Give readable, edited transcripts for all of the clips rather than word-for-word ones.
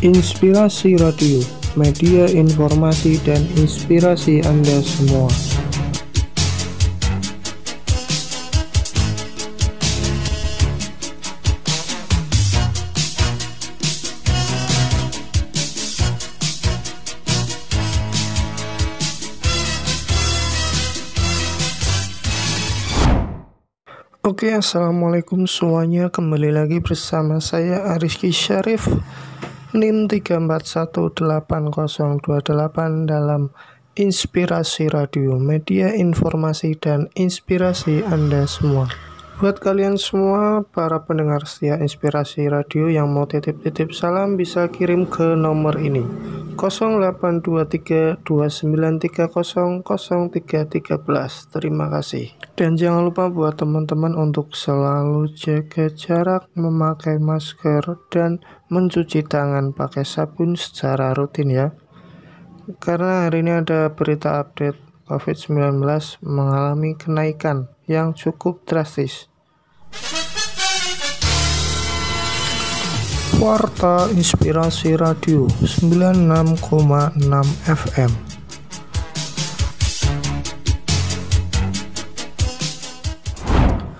Inspirasi Radio, media informasi dan inspirasi Anda semua. Oke, assalamualaikum semuanya. Kembali lagi bersama saya Ariski Syarif, NIM 3418028 dalam Inspirasi Radio, media informasi dan inspirasi Anda semua. Buat kalian semua para pendengar setia Inspirasi Radio yang mau titip-titip salam, bisa kirim ke nomor ini 082329300313. Terima kasih. Dan jangan lupa buat teman-teman untuk selalu jaga jarak, memakai masker, dan mencuci tangan pakai sabun secara rutin ya. Karena hari ini ada berita update COVID-19 mengalami kenaikan yang cukup drastis. Warta Inspirasi Radio 96,6 FM.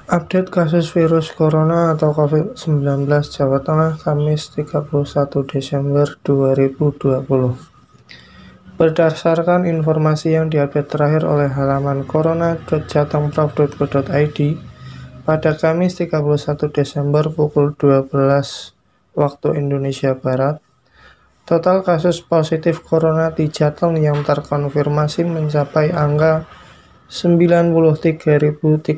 Update kasus virus corona atau COVID-19 Jawa Tengah Kamis 31 Desember 2020. Berdasarkan informasi yang diupdate terakhir oleh halaman corona.jatengprov.go.id pada Kamis 31 Desember pukul 12 waktu Indonesia Barat, total kasus positif corona di Jateng yang terkonfirmasi mencapai angka 93.030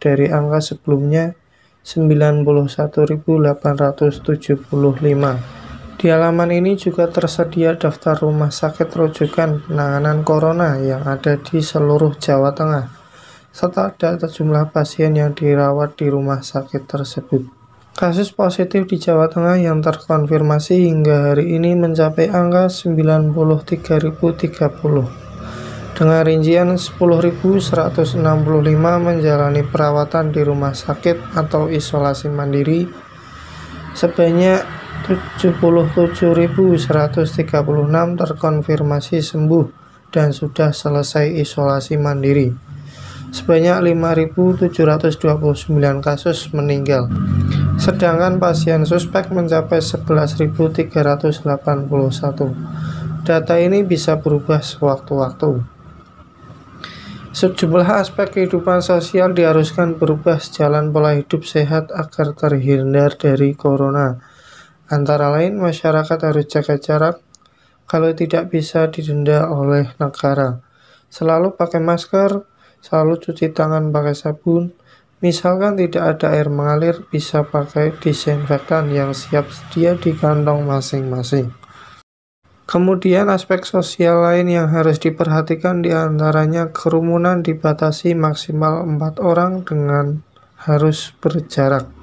dari angka sebelumnya 91.875. Di halaman ini juga tersedia daftar rumah sakit rujukan penanganan corona yang ada di seluruh Jawa Tengah, serta data jumlah pasien yang dirawat di rumah sakit tersebut. Kasus positif di Jawa Tengah yang terkonfirmasi hingga hari ini mencapai angka 93.030. Dengan rincian 10.165 menjalani perawatan di rumah sakit atau isolasi mandiri, sebanyak 77.136 terkonfirmasi sembuh dan sudah selesai isolasi mandiri. Sebanyak 5.729 kasus meninggal. Sedangkan pasien suspek mencapai 11.381. Data ini bisa berubah sewaktu-waktu. Sejumlah aspek kehidupan sosial diharuskan berubah sejalan pola hidup sehat agar terhindar dari corona. Antara lain, masyarakat harus jaga jarak, kalau tidak bisa didenda oleh negara. Selalu pakai masker, selalu cuci tangan pakai sabun. Misalkan tidak ada air mengalir, bisa pakai disinfektan yang siap sedia di kantong masing-masing. Kemudian aspek sosial lain yang harus diperhatikan diantaranya kerumunan dibatasi maksimal 4 orang dengan harus berjarak.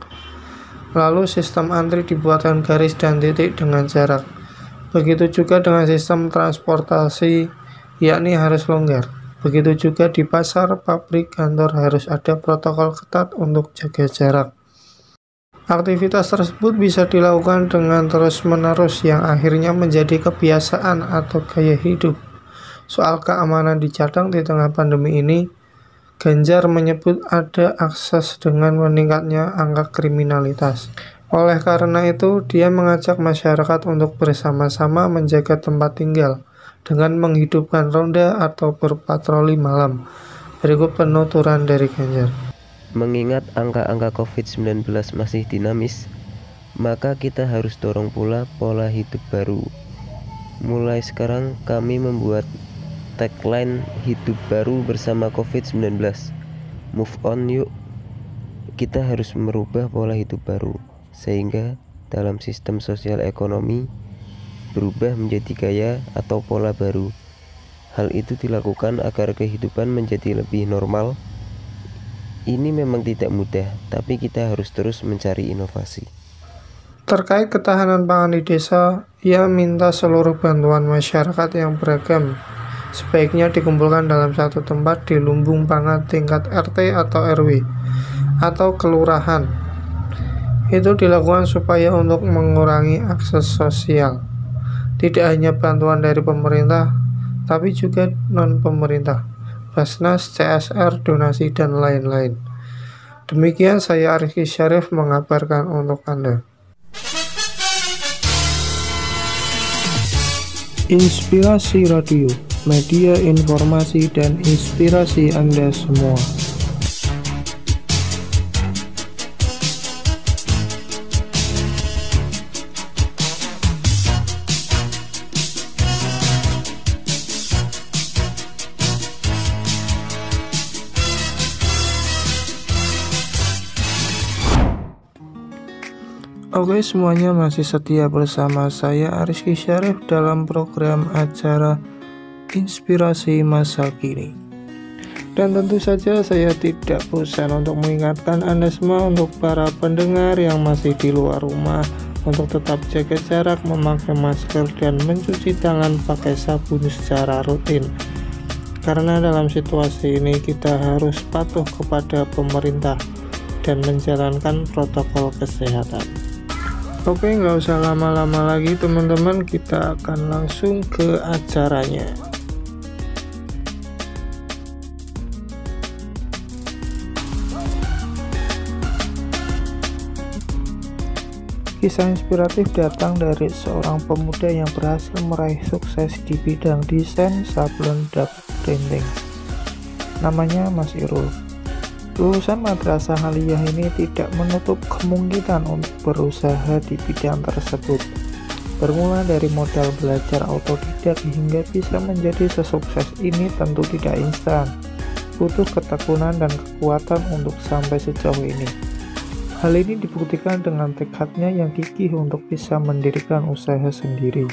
Lalu sistem antri dibuatkan garis dan titik dengan jarak. Begitu juga dengan sistem transportasi, yakni harus longgar. Begitu juga di pasar, pabrik, kantor harus ada protokol ketat untuk jaga jarak. Aktivitas tersebut bisa dilakukan dengan terus-menerus yang akhirnya menjadi kebiasaan atau gaya hidup. Soal keamanan di Jateng di tengah pandemi ini, Ganjar menyebut ada akses dengan meningkatnya angka kriminalitas. Oleh karena itu, dia mengajak masyarakat untuk bersama-sama menjaga tempat tinggal dengan menghidupkan ronda atau berpatroli malam. Berikut penuturan dari Ganjar. Mengingat angka-angka COVID-19 masih dinamis, maka kita harus dorong pula pola hidup baru. Mulai sekarang kami membuat tagline hidup baru bersama COVID-19. Move on yuk. Kita harus merubah pola hidup baru, sehingga dalam sistem sosial ekonomi berubah menjadi gaya atau pola baru. Hal itu dilakukan agar kehidupan menjadi lebih normal. Ini memang tidak mudah, tapi kita harus terus mencari inovasi. Terkait ketahanan pangan di desa, ia minta seluruh bantuan masyarakat yang beragam sebaiknya dikumpulkan dalam satu tempat di lumbung pangan tingkat RT atau RW atau kelurahan Itu dilakukan supaya untuk mengurangi akses sosial. Tidak hanya bantuan dari pemerintah, tapi juga non-pemerintah, Basnas, CSR, donasi, dan lain-lain. Demikian saya Rizky Syarif mengabarkan untuk Anda. Inspirasi Radio, media informasi dan inspirasi Anda semua. Oke, semuanya masih setia bersama saya Rizky Syarif dalam program acara Inspirasi Masa Kini. Dan tentu saja saya tidak bosan untuk mengingatkan Anda semua, untuk para pendengar yang masih di luar rumah, untuk tetap jaga jarak, memakai masker, dan mencuci tangan pakai sabun secara rutin. Karena dalam situasi ini kita harus patuh kepada pemerintah dan menjalankan protokol kesehatan. Oke, nggak usah lama-lama lagi teman-teman, kita akan langsung ke acaranya. Kisah inspiratif datang dari seorang pemuda yang berhasil meraih sukses di bidang desain sablon dan printing. Namanya Mas Irul. Lulusan Madrasah Aliyah ini tidak menutup kemungkinan untuk berusaha di bidang tersebut. Bermula dari modal belajar autodidak hingga bisa menjadi sesukses ini tentu tidak instan. Butuh ketekunan dan kekuatan untuk sampai sejauh ini. Hal ini dibuktikan dengan tekadnya yang gigih untuk bisa mendirikan usaha sendiri.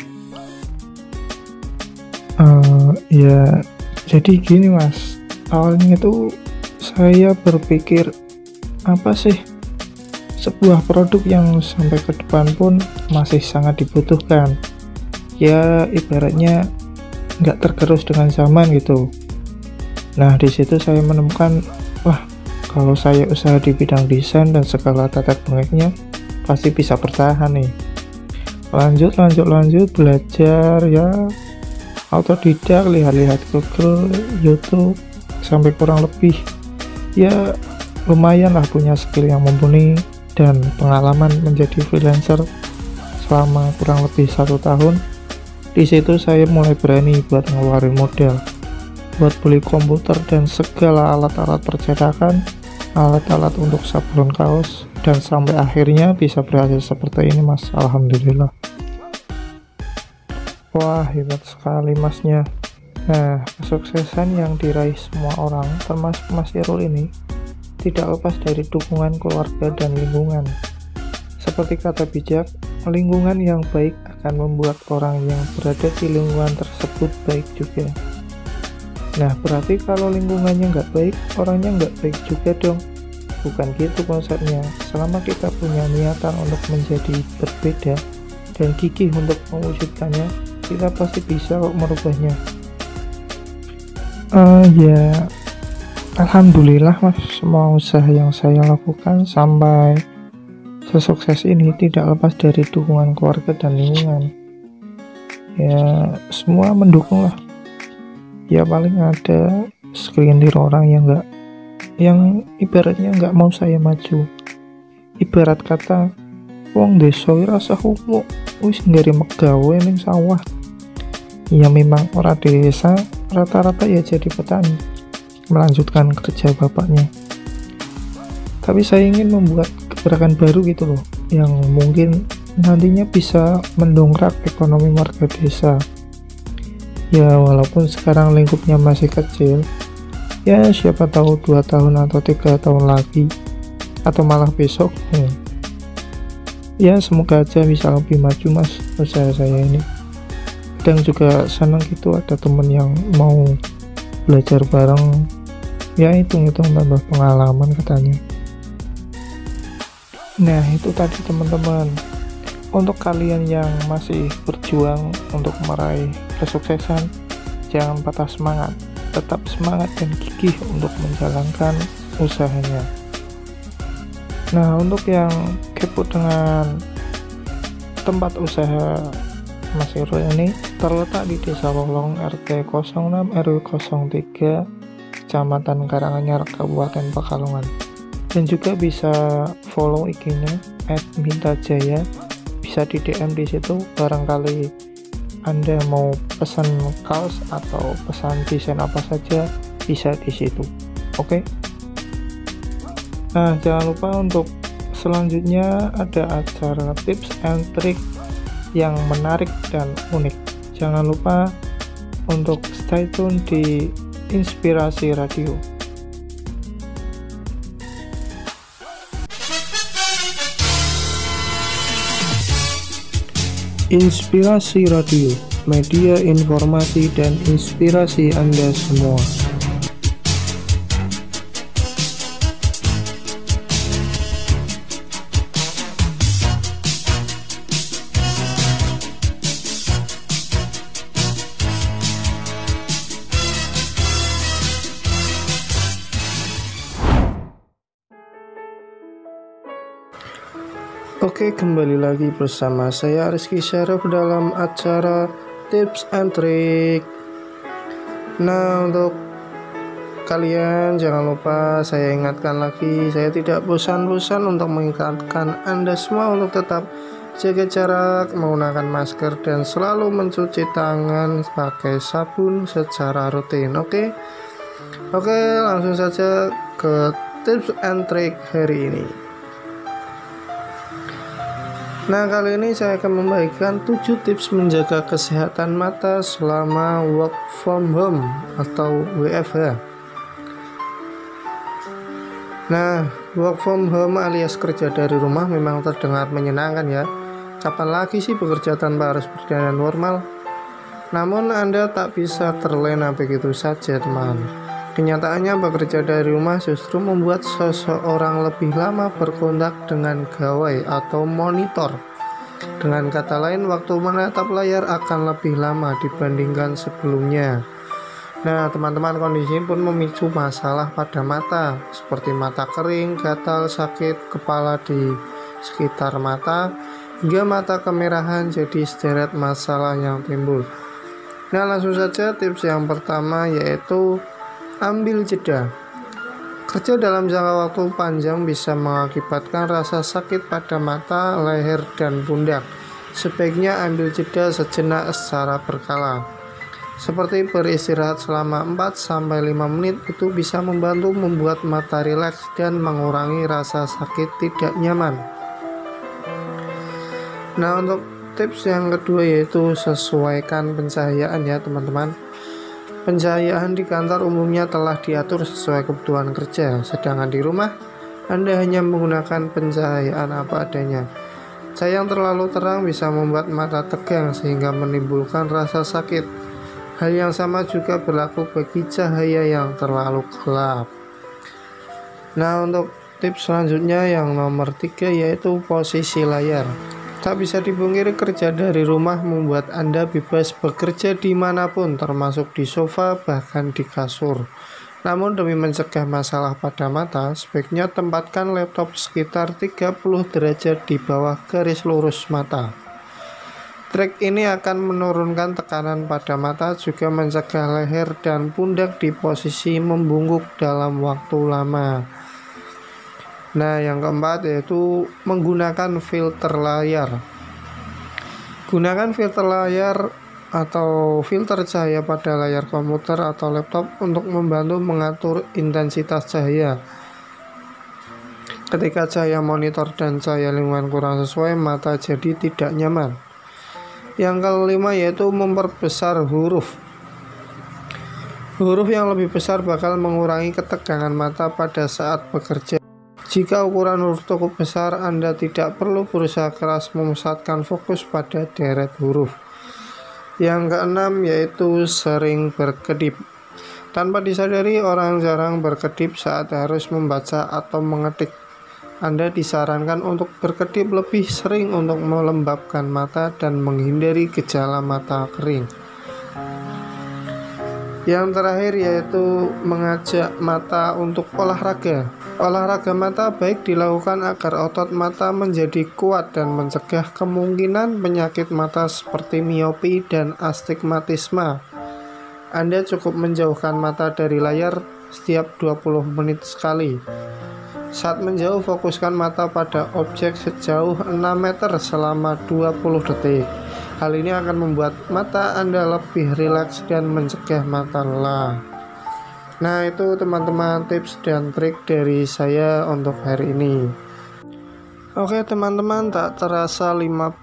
Ya, jadi gini Mas, awalnya itu saya berpikir, apa sih sebuah produk yang sampai ke depan pun masih sangat dibutuhkan. Ya ibaratnya nggak tergerus dengan zaman gitu. Nah di situ saya menemukan, wah kalau saya usaha di bidang desain dan segala tata bengeknya pasti bisa bertahan nih. Lanjut belajar ya autodidak, lihat-lihat Google, YouTube sampai kurang lebih ya lumayan lah punya skill yang mumpuni dan pengalaman menjadi freelancer selama kurang lebih 1 tahun. Di situ saya mulai berani buat ngeluarin modal, buat beli komputer dan segala alat-alat percetakan, alat-alat untuk sablon kaos, dan sampai akhirnya bisa berhasil seperti ini Mas, alhamdulillah. Wah hebat sekali Masnya. Nah, kesuksesan yang diraih semua orang, termasuk Mas Irul ini, tidak lepas dari dukungan keluarga dan lingkungan. Seperti kata bijak, lingkungan yang baik akan membuat orang yang berada di lingkungan tersebut baik juga. Nah, berarti kalau lingkungannya nggak baik, orangnya nggak baik juga dong. Bukan gitu konsepnya. Selama kita punya niatan untuk menjadi berbeda dan gigih untuk mewujudkannya, kita pasti bisa kok merubahnya. Ya alhamdulillah Mas, semua usaha yang saya lakukan sampai sesukses ini tidak lepas dari dukungan keluarga dan lingkungan. Ya semua mendukung lah. Ya paling ada segelintir orang yang ibaratnya nggak mau saya maju. Ibarat kata wong desa rasa humuk wis nggawe megawe ning sawah. Ya memang orang desa rata-rata ya jadi petani, melanjutkan kerja bapaknya. Tapi saya ingin membuat gebrakan baru gitu loh, yang mungkin nantinya bisa mendongkrak ekonomi warga desa. Ya walaupun sekarang lingkupnya masih kecil, ya siapa tahu 2 tahun atau 3 tahun lagi, atau malah besok, ya semoga aja bisa lebih maju Mas usaha saya ini. Dan juga senang gitu ada temen yang mau belajar bareng, ya hitung-hitung tambah pengalaman katanya. Nah itu tadi teman-teman, untuk kalian yang masih berjuang untuk meraih kesuksesan, jangan patah semangat, tetap semangat dan gigih untuk menjalankan usahanya. Nah, untuk yang kepo dengan tempat usaha Mas Irul ini terletak di Desa Wolong, RT 06 RW 03, Kecamatan Karanganyar, Kabupaten Pekalongan. Dan juga bisa follow IG-nya @mintajaya, bisa di DM di situ. Barangkali Anda mau pesan kaos atau pesan desain apa saja, bisa di situ. Oke. Nah, jangan lupa untuk selanjutnya ada acara tips and trick yang menarik dan unik. Jangan lupa untuk stay tune di Inspirasi Radio. Inspirasi Radio, media informasi dan inspirasi Anda semua. Oke, kembali lagi bersama saya Rizky Syarif dalam acara Tips and Trick. Nah, untuk kalian jangan lupa saya ingatkan lagi, saya tidak bosan-bosan untuk mengingatkan Anda semua untuk tetap jaga jarak, menggunakan masker, dan selalu mencuci tangan pakai sabun secara rutin. Oke, langsung saja ke tips and trick hari ini. Nah, kali ini saya akan membagikan 7 tips menjaga kesehatan mata selama work from home atau WFH. Nah, work from home alias kerja dari rumah memang terdengar menyenangkan ya. Kapan lagi sih bekerja tanpa harus berdandan normal? Namun Anda tak bisa terlena begitu saja, teman. Kenyataannya bekerja dari rumah justru membuat seseorang lebih lama berkontak dengan gawai atau monitor. Dengan kata lain, waktu menatap layar akan lebih lama dibandingkan sebelumnya. Nah, teman-teman, kondisi pun memicu masalah pada mata, seperti mata kering, gatal, sakit kepala di sekitar mata, hingga mata kemerahan. Jadi sederet masalah yang timbul. Nah, langsung saja tips yang pertama, yaitu ambil jeda. Kerja dalam jangka waktu panjang bisa mengakibatkan rasa sakit pada mata, leher, dan pundak. Sebaiknya ambil jeda sejenak secara berkala. Seperti beristirahat selama 4-5 menit, itu bisa membantu membuat mata rileks dan mengurangi rasa sakit tidak nyaman. Nah, untuk tips yang kedua yaitu sesuaikan pencahayaan ya, teman-teman. Pencahayaan di kantor umumnya telah diatur sesuai kebutuhan kerja, sedangkan di rumah Anda hanya menggunakan pencahayaan apa adanya. Cahaya yang terlalu terang bisa membuat mata tegang sehingga menimbulkan rasa sakit. Hal yang sama juga berlaku bagi cahaya yang terlalu gelap. Nah, untuk tips selanjutnya yang nomor 3 yaitu posisi layar. Tak bisa dipungkiri, kerja dari rumah membuat Anda bebas bekerja dimanapun, termasuk di sofa, bahkan di kasur. Namun demi mencegah masalah pada mata, sebaiknya tempatkan laptop sekitar 30 derajat di bawah garis lurus mata. Trik ini akan menurunkan tekanan pada mata, juga mencegah leher dan pundak di posisi membungkuk dalam waktu lama. Nah, yang keempat yaitu menggunakan filter layar. Gunakan filter layar atau filter cahaya pada layar komputer atau laptop untuk membantu mengatur intensitas cahaya. Ketika cahaya monitor dan cahaya lingkungan kurang sesuai, mata jadi tidak nyaman. Yang kelima yaitu memperbesar huruf. Huruf yang lebih besar bakal mengurangi ketegangan mata pada saat bekerja. Jika ukuran huruf cukup besar, Anda tidak perlu berusaha keras memusatkan fokus pada deret huruf. Yang keenam yaitu sering berkedip. Tanpa disadari, orang jarang berkedip saat harus membaca atau mengetik. Anda disarankan untuk berkedip lebih sering untuk melembabkan mata dan menghindari gejala mata kering. Yang terakhir yaitu mengajak mata untuk olahraga. Olahraga mata baik dilakukan agar otot mata menjadi kuat dan mencegah kemungkinan penyakit mata seperti miopi dan astigmatisme. Anda cukup menjauhkan mata dari layar setiap 20 menit sekali. Saat menjauh, fokuskan mata pada objek sejauh 6 meter selama 20 detik. Hal ini akan membuat mata Anda lebih rileks dan mencegah mata lelah. Nah, itu teman-teman tips dan trik dari saya untuk hari ini. Oke teman-teman, tak terasa 15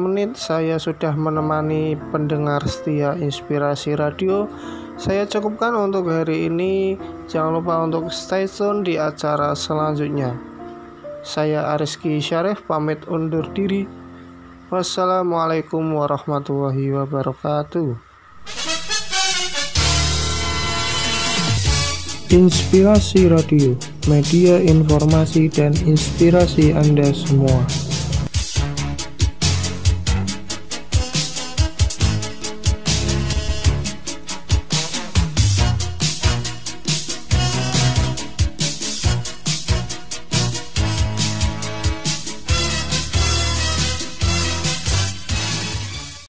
menit saya sudah menemani pendengar setia Inspirasi Radio. Saya cukupkan untuk hari ini. Jangan lupa untuk stay tune di acara selanjutnya. Saya Ariski Syarif pamit undur diri. Wassalamualaikum warahmatullahi wabarakatuh. Inspirasi Radio, media informasi dan inspirasi Anda semua.